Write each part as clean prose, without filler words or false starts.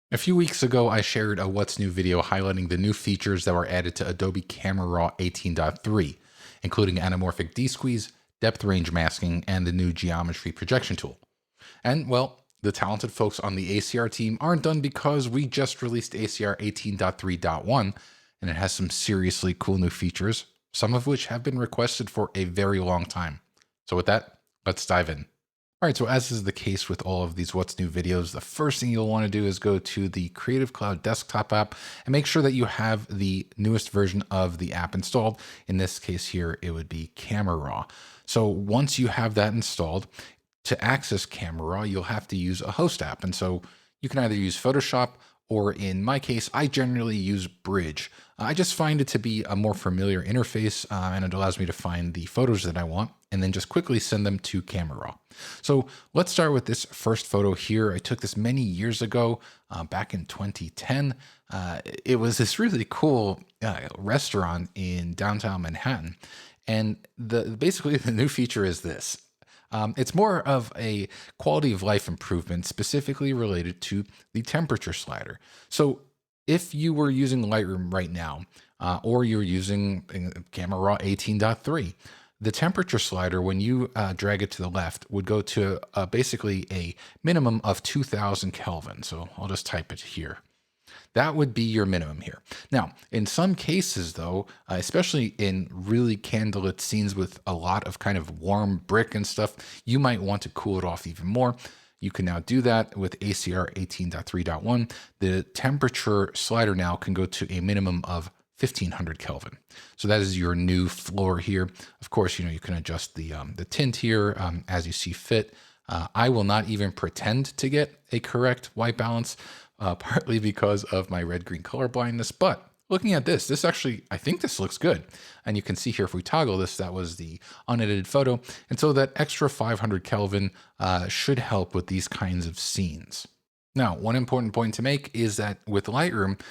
A few weeks ago, I shared a What's New video highlighting the new features that were added to Adobe Camera Raw 18.3, including anamorphic desqueeze, depth range masking, and the new geometry projection tool. And well, the talented folks on the ACR team aren't done because we just released ACR 18.3.1, and it has some seriously cool new features, some of which have been requested for a very long time. So with that, let's dive in. All right, so as is the case with all of these What's New videos, the first thing you'll want to do is go to the Creative Cloud desktop app and make sure that you have the newest version of the app installed. In this case here, it would be Camera Raw. So once you have that installed, to access Camera Raw, you'll have to use a host app. And so you can either use Photoshop or in my case, I generally use Bridge. I just find it to be a more familiar interface and it allows me to find the photos that I want and then just quickly send them to Camera Raw. So let's start with this first photo here. I took this many years ago, back in 2010. It was this really cool restaurant in downtown Manhattan. And basically the new feature is this. It's more of a quality of life improvement specifically related to the temperature slider. So if you were using Lightroom right now, or you're using Camera Raw 18.3, the temperature slider, when you drag it to the left, would go to basically a minimum of 2000 Kelvin. So I'll just type it here. That would be your minimum here. Now, in some cases though, especially in really candlelit scenes with a lot of kind of warm brick and stuff, you might want to cool it off even more. You can now do that with ACR 18.3.1. The temperature slider now can go to a minimum of 1500 Kelvin. So that is your new floor here. Of course, you can adjust the tint here as you see fit. I will not even pretend to get a correct white balance, partly because of my red-green color blindness. But looking at this actually, I think this looks good. And you can see here, if we toggle this, that was the unedited photo. And so that extra 500 Kelvin should help with these kinds of scenes. Now, one important point to make is that with Lightroom,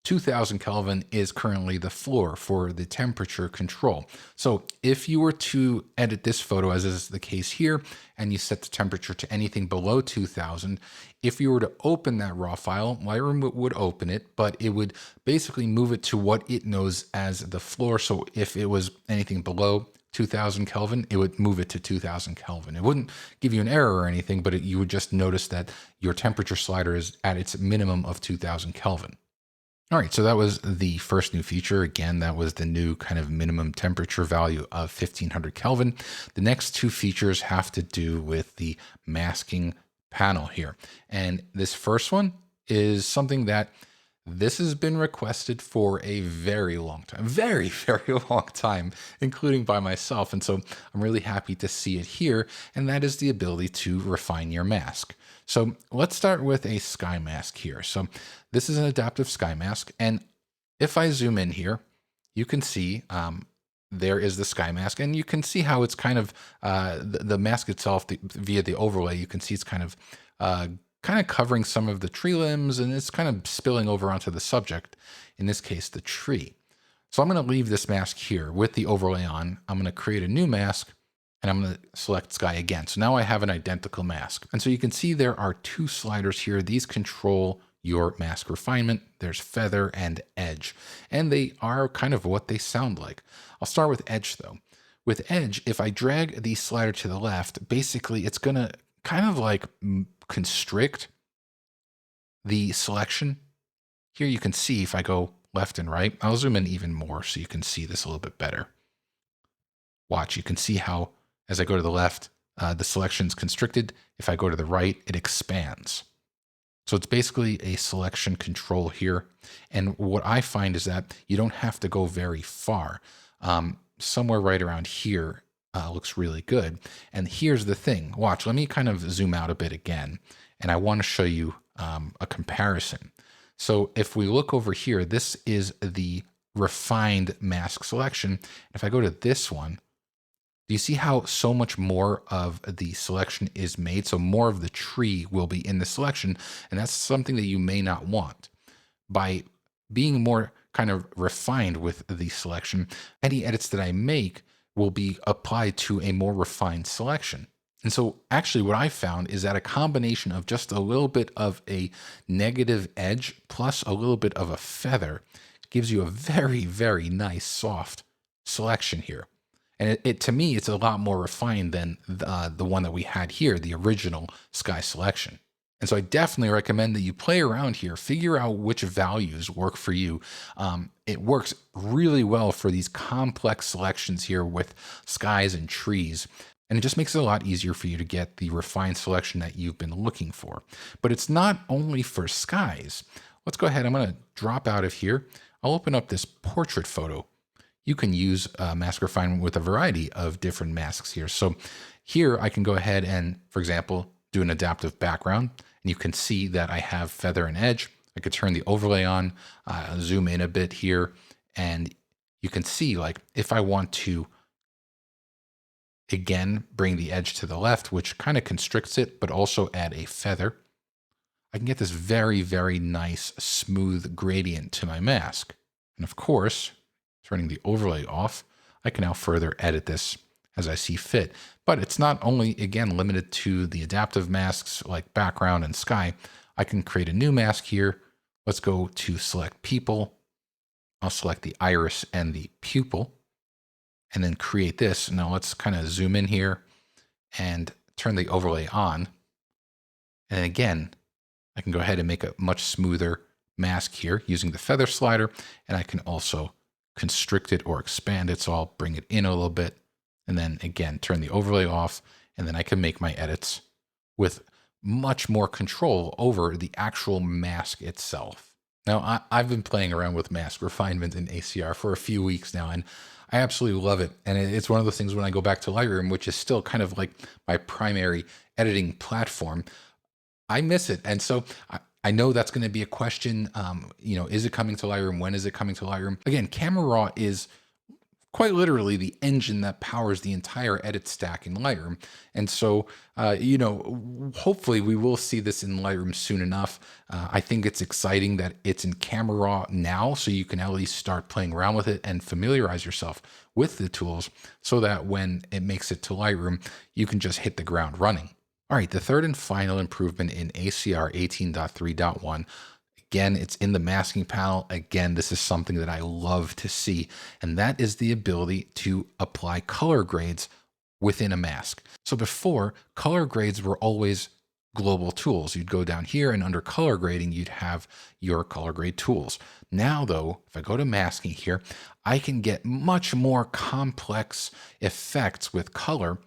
2000 Kelvin is currently the floor for the temperature control. So if you were to edit this photo, as is the case here, and you set the temperature to anything below 2000, if you were to open that raw file, Lightroom would open it, but it would basically move it to what it knows as the floor. So if it was anything below 2000 Kelvin, it would move it to 2000 Kelvin. It wouldn't give you an error or anything, but you would just notice that your temperature slider is at its minimum of 2000 Kelvin. All right, so that was the first new feature. Again, that was the new kind of minimum temperature value of 1500 Kelvin. The next two features have to do with the masking panel here. And this first one is something that this has been requested for a very long time, very, very long time, including by myself. And so I'm really happy to see it here. And that is the ability to refine your mask. So let's start with a sky mask here. So this is an adaptive sky mask. And if I zoom in here, you can see there is the sky mask. And you can see how it's kind of the mask itself via the overlay. You can see it's kind of covering some of the tree limbs, and it's kind of spilling over onto the subject, in this case, the tree. So I'm going to leave this mask here with the overlay on. I'm going to create a new mask, and I'm going to select sky again. So now I have an identical mask. And so you can see there are two sliders here. These control your mask refinement. There's feather and edge, and they are kind of what they sound like. I'll start with edge though. With edge, if I drag the slider to the left, basically it's going to kind of like constrict the selection. Here you can see if I go left and right, I'll zoom in even more so you can see this a little bit better. Watch, you can see how as I go to the left, the selection is constricted. If I go to the right, it expands. So it's basically a selection control here. And what I find is that you don't have to go very far. Somewhere right around here looks really good. And here's the thing. Watch, let me kind of zoom out a bit again. And I want to show you a comparison. So if we look over here, this is the refined mask selection. If I go to this one, do you see how so much more of the selection is made? So more of the tree will be in the selection, and that's something that you may not want. By being more kind of refined with the selection, any edits that I make will be applied to a more refined selection. And so actually what I found is that a combination of just a little bit of a negative edge plus a little bit of a feather gives you a very, very nice soft selection here. And it to me, it's a lot more refined than the one that we had here, the original Sky selection. And so I definitely recommend that you play around here, figure out which values work for you. It works really well for these complex selections here with skies and trees. And it just makes it a lot easier for you to get the refined selection that you've been looking for. But it's not only for skies. Let's go ahead. I'm going to drop out of here. I'll open up this portrait photo. You can use mask refinement with a variety of different masks here. So here I can go ahead and, for example, do an adaptive background. And you can see that I have feather and edge. I could turn the overlay on, zoom in a bit here, and you can see like if I want to, again, bring the edge to the left, which kind of constricts it, but also add a feather, I can get this very, very nice smooth gradient to my mask. And of course, turning the overlay off, I can now further edit this as I see fit. But it's not only, again, limited to the adaptive masks like background and sky. I can create a new mask here. Let's go to select people. I'll select the iris and the pupil and then create this. Now let's kind of zoom in here and turn the overlay on. And again, I can go ahead and make a much smoother mask here using the feather slider. And I can also constrict it or expand it. So I'll bring it in a little bit and then again, turn the overlay off. And then I can make my edits with much more control over the actual mask itself. Now, I've been playing around with mask refinement in ACR for a few weeks now, and I absolutely love it. And it's one of those things when I go back to Lightroom, which is still kind of like my primary editing platform, I miss it. And so I know that's going to be a question. Is it coming to Lightroom? When is it coming to Lightroom? Again, Camera Raw is quite literally the engine that powers the entire edit stack in Lightroom. And so, hopefully we will see this in Lightroom soon enough. I think it's exciting that it's in Camera Raw now, so you can at least start playing around with it and familiarize yourself with the tools so that when it makes it to Lightroom, you can just hit the ground running. All right, the third and final improvement in ACR 18.3.1. Again, it's in the masking panel. Again, this is something that I love to see, and that is the ability to apply color grades within a mask. So before, color grades were always global tools. You'd go down here and under color grading, you'd have your color grade tools. Now though, if I go to masking here, I can get much more complex effects with color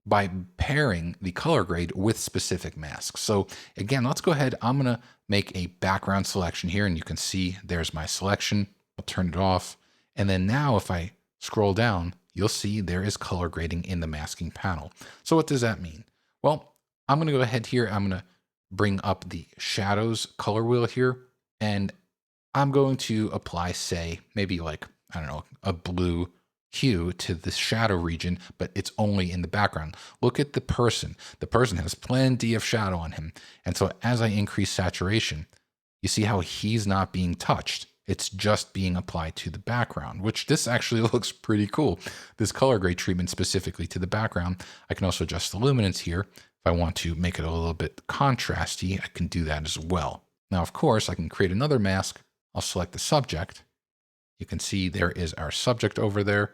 by pairing the color grade with specific masks. So again, let's go ahead. I'm going to make a background selection here, and you can see there's my selection. I'll turn it off. And then now if I scroll down, you'll see there is color grading in the masking panel. So what does that mean? Well, I'm going to go ahead here. I'm going to bring up the shadows color wheel here, and I'm going to apply, say, maybe like, I don't know, a blue hue to the shadow region, but it's only in the background. Look at the person. The person has plenty of shadow on him. And so as I increase saturation, you see how he's not being touched. It's just being applied to the background, which this actually looks pretty cool. This color grade treatment specifically to the background. I can also adjust the luminance here. If I want to make it a little bit contrasty, I can do that as well. Now, of course, I can create another mask. I'll select the subject. You can see there is our subject over there.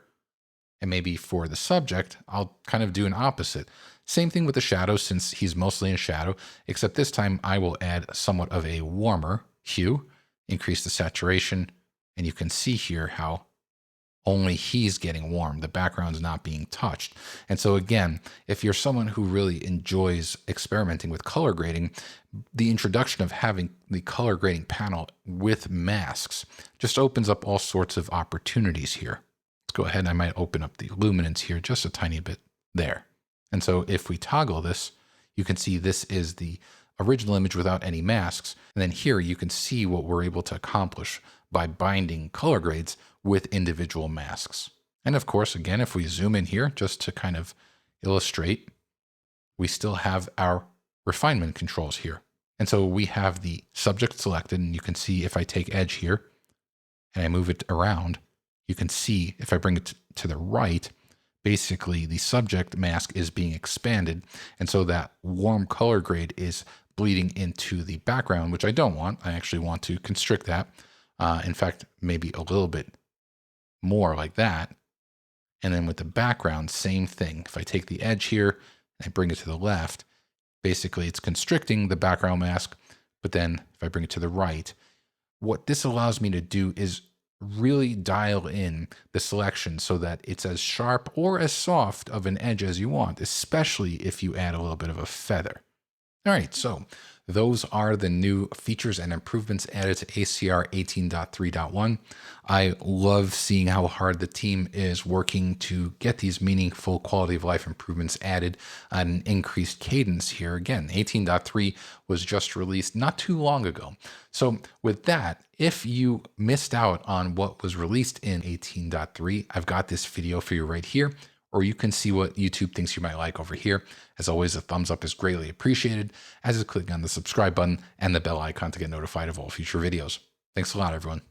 And maybe for the subject, I'll kind of do an opposite. Same thing with the shadow, since he's mostly in shadow, except this time I will add somewhat of a warmer hue, increase the saturation, and you can see here how only he's getting warm. The background's not being touched. And so again, if you're someone who really enjoys experimenting with color grading, the introduction of having the color grading panel with masks just opens up all sorts of opportunities here. Let's go ahead and I might open up the luminance here just a tiny bit there. And so if we toggle this, you can see this is the original image without any masks. And then here you can see what we're able to accomplish by binding color grades with individual masks. And of course, again, if we zoom in here just to kind of illustrate, we still have our refinement controls here. And so we have the subject selected, and you can see if I take edge here and I move it around, you can see if I bring it to the right, basically the subject mask is being expanded. And so that warm color grade is bleeding into the background, which I don't want. I actually want to constrict that. In fact, maybe a little bit more like that. And then with the background, same thing. If I take the edge here and I bring it to the left, basically it's constricting the background mask. But then if I bring it to the right, what this allows me to do is really dial in the selection so that it's as sharp or as soft of an edge as you want, especially if you add a little bit of a feather. All right, so those are the new features and improvements added to ACR 18.3.1. I love seeing how hard the team is working to get these meaningful quality of life improvements added at an increased cadence here. Again, 18.3 was just released not too long ago. So with that, if you missed out on what was released in 18.3, I've got this video for you right here, or you can see what YouTube thinks you might like over here. As always, a thumbs up is greatly appreciated, as is clicking on the subscribe button and the bell icon to get notified of all future videos. Thanks a lot, everyone.